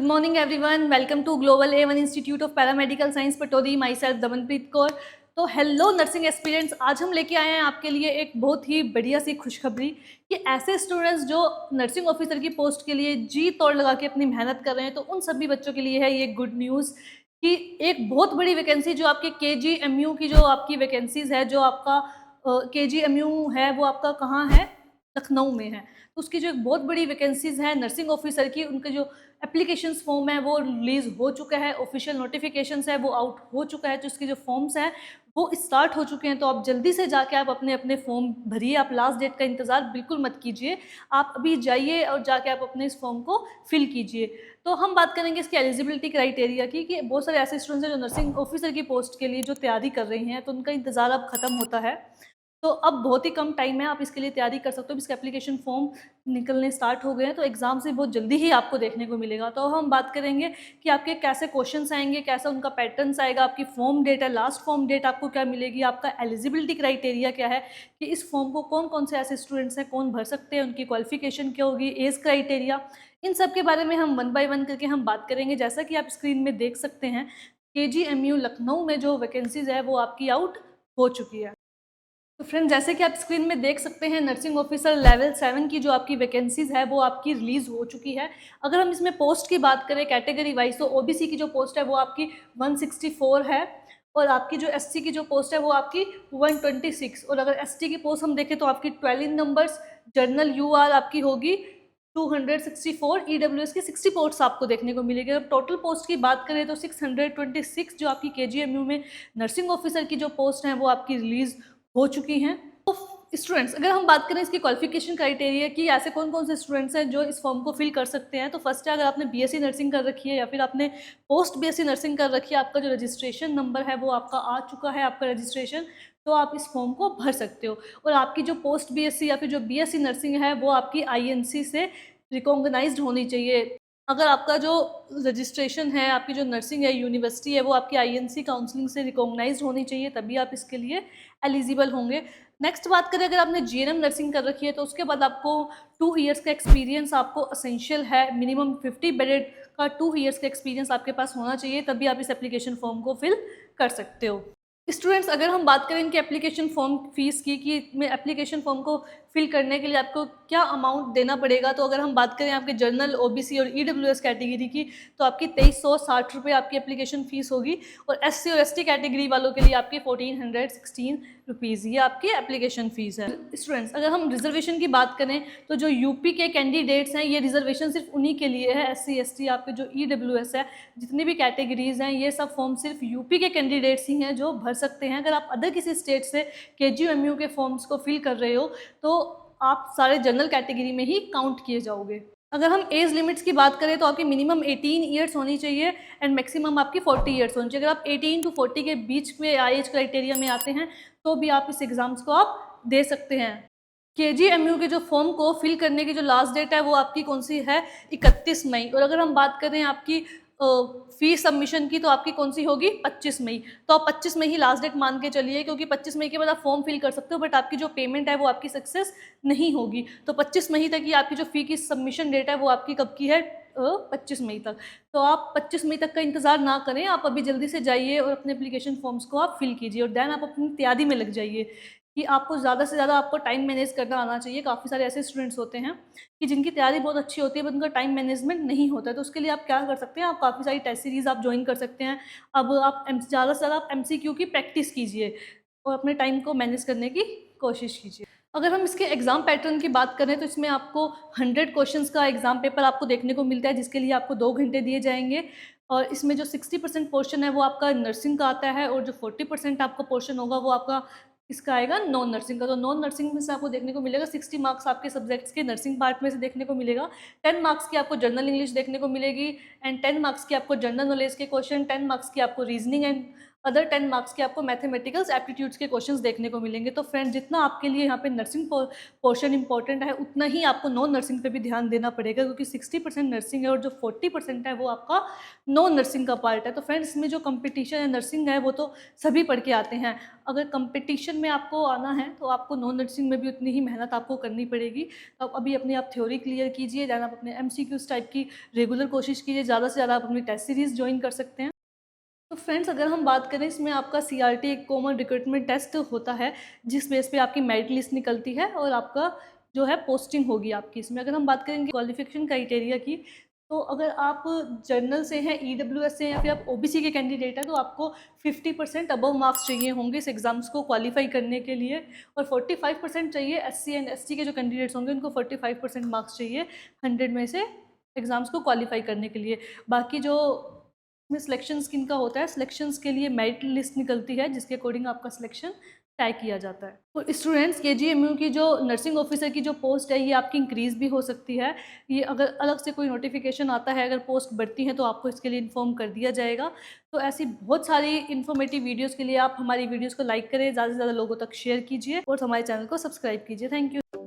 Good morning everyone. Welcome to Global A1 Institute of Paramedical Science Pataudi. Myself Damanpreet Kaur. तो hello nursing aspirants, आज हम लेके आए हैं आपके लिए एक बहुत ही बढ़िया सी खुशखबरी कि ऐसे स्टूडेंट्स जो नर्सिंग ऑफिसर की पोस्ट के लिए जी तोड़ लगा के अपनी मेहनत कर रहे हैं, तो उन सभी बच्चों के लिए है ये गुड न्यूज़ कि एक बहुत बड़ी वैकेंसी जो आपके KGMU की जो आपकी वैकेंसीज़ है, जो आपका KGMU है वो आपका कहाँ है? लखनऊ में है. तो उसकी जो एक बहुत बड़ी वैकेंसीज़ हैं नर्सिंग ऑफिसर की, उनके जो एप्लीकेशंस फॉर्म है वो रिलीज़ हो चुका है, ऑफिशियल नोटिफिकेशंस है वो आउट हो चुका है, तो इसके जो फॉर्म्स हैं वो स्टार्ट हो चुके हैं. तो आप जल्दी से जाके आप अपने फॉर्म भरिए. आप लास्ट डेट का इंतज़ार बिल्कुल मत कीजिए. आप अभी जाइए और जाके आप अपने इस फॉर्म को फिल कीजिए. तो हम बात करेंगे इसकी एलिजिबिलिटी क्राइटेरिया की कि बहुत सारे ऐसे स्टूडेंट्स हैं जो नर्सिंग ऑफिसर की पोस्ट के लिए जो तैयारी कर रहे हैं, तो उनका इंतज़ार अब खत्म होता है. तो अब बहुत ही कम टाइम है, आप इसके लिए तैयारी कर सकते हो. इसके एप्लीकेशन फॉर्म निकलने स्टार्ट हो गए हैं, तो एग्ज़ाम से बहुत जल्दी ही आपको देखने को मिलेगा. तो हम बात करेंगे कि आपके कैसे क्वेश्चंस आएंगे, कैसा उनका पैटर्न्स आएगा, आपकी फॉर्म डेट है, लास्ट फॉर्म डेट आपको क्या मिलेगी, आपका एलिजिबिलिटी क्राइटेरिया क्या है कि इस फॉर्म को कौन कौन से ऐसे स्टूडेंट्स हैं कौन भर सकते हैं, उनकी क्वालिफिकेशन क्या होगी, एज क्राइटेरिया, इन सब के बारे में हम वन बाय वन करके हम बात करेंगे. जैसा कि आप स्क्रीन में देख सकते हैं, KGMU लखनऊ में जो वैकेंसीज है वो आपकी आउट हो चुकी है. तो फ्रेंड, जैसे कि आप स्क्रीन में देख सकते हैं, नर्सिंग ऑफिसर लेवल 7 की जो आपकी वैकेंसीज़ है वो आपकी रिलीज़ हो चुकी है. अगर हम इसमें पोस्ट की बात करें कैटेगरी वाइज, तो OBC की जो पोस्ट है वो आपकी 164 है और आपकी जो SC की जो पोस्ट है वो आपकी 126. और अगर ST की पोस्ट हम देखें तो आपकी 12 इन नंबर्स. जर्नल UR आपकी होगी 264. EWS की 60 पोस्ट्स आपको देखने को मिलेगी. अगर टोटल पोस्ट की बात करें तो 626 जो आपकी KGMU में नर्सिंग ऑफिसर की जो पोस्ट हैं वो आपकी रिलीज़ हो चुकी हैं. तो स्टूडेंट्स, अगर हम बात करें इसकी क्वालिफिकेशन क्राइटेरिया की ऐसे कौन कौन से स्टूडेंट्स हैं जो इस फॉर्म को फिल कर सकते हैं, तो फर्स्ट है, अगर आपने BSc नर्सिंग कर रखी है या फिर आपने पोस्ट BSc नर्सिंग कर रखी है, आपका जो रजिस्ट्रेशन नंबर है वो आपका आ चुका है, आपका रजिस्ट्रेशन, तो आप इस फॉर्म को भर सकते हो. और आपकी जो पोस्ट BSc या फिर जो BSc नर्सिंग है वो आपकी INC से रिकॉग्नाइज्ड होनी चाहिए. अगर आपका जो रजिस्ट्रेशन है, आपकी जो नर्सिंग है यूनिवर्सिटी है वो आपकी INC काउंसलिंग से रिकॉग्नाइज्ड होनी चाहिए, तभी आप इसके लिए एलिजिबल होंगे. नेक्स्ट बात करें, अगर आपने GNM नर्सिंग कर रखी है तो उसके बाद आपको 2 ईयर्स का एक्सपीरियंस आपको असेंशियल है. मिनिमम 50 बेडेड का 2 ईयर्स का एक्सपीरियंस आपके पास होना चाहिए, तभी आप इस एप्लीकेशन फॉर्म को फिल कर सकते हो. स्टूडेंट्स, अगर हम बात करें इनके एप्लीकेशन फॉर्म फीस की कि एप्लीकेशन फॉर्म को फिल करने के लिए आपको क्या अमाउंट देना पड़ेगा, तो अगर हम बात करें आपके जनरल OBC और EWS कैटेगरी की, तो आपकी 2360 रुपये आपकी एप्लीकेशन फ़ीस होगी. और SC और ST कैटेगरी वालों के लिए आपकी 1416 रुपीज़ ये आपकी एप्लीकेशन फ़ीस है. स्टूडेंट्स, अगर हम रिजर्वेशन की बात करें तो जो यूपी के कैंडिडेट्स हैं, ये रिजर्वेशन सिर्फ उन्हीं के लिए है. SC ST आपके जो EWS है, जितनी भी कैटेगरीज़ हैं, ये सब फॉर्म सिर्फ यूपी के कैंडिडेट्स ही हैं जो भर सकते हैं. अगर आप अदर किसी स्टेट से KGMU के फॉर्म्स को फिल कर रहे हो तो आप सारे जनरल कैटेगरी में ही काउंट किए जाओगे. अगर हम एज लिमिट्स की बात करें तो आपकी मिनिमम 18 ईयर्स होनी चाहिए एंड मैक्सिमम आपकी 40 ईयर्स होनी चाहिए. अगर आप 18 टू 40 के बीच में एज क्राइटेरिया में आते हैं तो भी आप इस एग्ज़ाम्स को आप दे सकते हैं. KGMU के जो फॉर्म को फिल करने की जो लास्ट डेट है वो आपकी कौन सी है? 31 मई. और अगर हम बात करें आपकी फी सबमिशन की, तो आपकी कौन सी होगी? 25 मई. तो आप 25 मई ही लास्ट डेट मान के चलिए, क्योंकि 25 मई के बाद आप फॉर्म फिल कर सकते हो, बट आपकी जो पेमेंट है वो आपकी सक्सेस नहीं होगी. तो 25 मई तक ही आपकी जो फ़ी की सबमिशन डेट है वो आपकी कब की है? 25 मई तक. तो आप 25 मई तक का इंतज़ार ना करें, आप अभी जल्दी से जाइए और अपने एप्लीकेशन फॉर्म्स को आप फिल कीजिए और देन आप अपनी तैयारी में लग जाइए कि आपको ज़्यादा से ज़्यादा आपको टाइम मैनेज करना आना चाहिए. काफ़ी सारे ऐसे स्टूडेंट्स होते हैं कि जिनकी तैयारी बहुत अच्छी होती है, बट उनका टाइम मैनेजमेंट नहीं होता है. तो उसके लिए आप क्या कर सकते हैं, आप काफ़ी सारी टेस्ट सीरीज़ आप ज्वाइन कर सकते हैं. अब आप ज़्यादा से ज़्यादा आप MCQ की प्रैक्टिस कीजिए और अपने टाइम को मैनेज करने की कोशिश कीजिए. अगर हम इसके एग्ज़ाम पैटर्न की बात करें तो इसमें आपको 100 क्वेश्चंस का एग्ज़ाम पेपर आपको देखने को मिलता है, जिसके लिए आपको 2 घंटे दिए जाएंगे. और इसमें जो 60% पोर्शन है वो आपका नर्सिंग का आता है और जो 40% आपका पोर्शन होगा वो आपका इसका आएगा नॉन नर्सिंग का. तो नॉन नर्सिंग में से आपको देखने को मिलेगा 60 मार्क्स आपके सब्जेक्ट्स के नर्सिंग पार्ट में से देखने को मिलेगा. 10 मार्क्स की आपको जनरल इंग्लिश देखने को मिलेगी एंड 10 मार्क्स की आपको जनरल नॉलेज के क्वेश्चन, 10 मार्क्स की आपको रीजनिंग एंड अदर 10 मार्क्स के आपको मैथमेटिकल्स एप्टीट्यूड्स के क्वेश्चंस देखने को मिलेंगे। तो फ्रेंड, जितना आपके लिए यहाँ पे नर्सिंग पोर्शन इंपॉर्टेंट है, उतना ही आपको नॉन नर्सिंग पे भी ध्यान देना पड़ेगा, क्योंकि 60% नर्सिंग है और जो 40% है वो आपका नॉन नर्सिंग का पार्ट है। तो फ्रेंड्स, इसमें जो कंपटीशन है नर्सिंग है वो तो सभी पढ़ के आते हैं। अगर कंपटीशन में आपको आना है तो आपको नॉन नर्सिंग में भी उतनी ही मेहनत आपको करनी पड़ेगी। तो अभी अपनी आप थ्योरी क्लियर कीजिए, देन आप अपने MCQs टाइप की रेगुलर कोशिश कीजिए, ज़्यादा से ज़्यादा आप अपनी टेस्ट सीरीज़ ज्वाइन कर सकते हैं। तो फ्रेंड्स, अगर हम बात करें, इसमें आपका CRT एक कॉमन रिक्रूटमेंट टेस्ट होता है, जिस बेस पे आपकी मेरिट लिस्ट निकलती है और आपका जो है पोस्टिंग होगी आपकी। इसमें अगर हम बात करेंगे क्वालिफिकेशन क्राइटेरिया की, तो अगर आप जर्नल से हैं, EWS से हैं, या फिर आप OBC के कैंडिडेट हैं, तो आपको 50% अबव मार्क्स चाहिए होंगे इस एग्ज़ाम्स को क्वालिफाई करने के लिए, और 45% चाहिए SC एंड ST के जो कैंडिडेट्स होंगे उनको 45% मार्क्स चाहिए 100 में से एग्ज़ाम्स को क्वालिफाई करने के लिए। बाकी जो इसमें सिलेक्शन किन का होता है, सिलेक्शंस के लिए मेरिट लिस्ट निकलती है, जिसके अकॉर्डिंग आपका सिलेक्शन तय किया जाता है। तो स्टूडेंट्स, KGMU की जो नर्सिंग ऑफिसर की जो पोस्ट है, ये आपकी इंक्रीज़ भी हो सकती है। ये अगर अलग से कोई नोटिफिकेशन आता है, अगर पोस्ट बढ़ती है, तो आपको इसके लिए इन्फॉर्म कर दिया जाएगा। तो ऐसी बहुत सारी इन्फॉर्मेटिव वीडियोज़ के लिए आप हमारी वीडियोज़ को लाइक करें, ज़्यादा से ज़्यादा लोगों तक शेयर कीजिए और हमारे चैनल को सब्सक्राइब कीजिए। Thank you.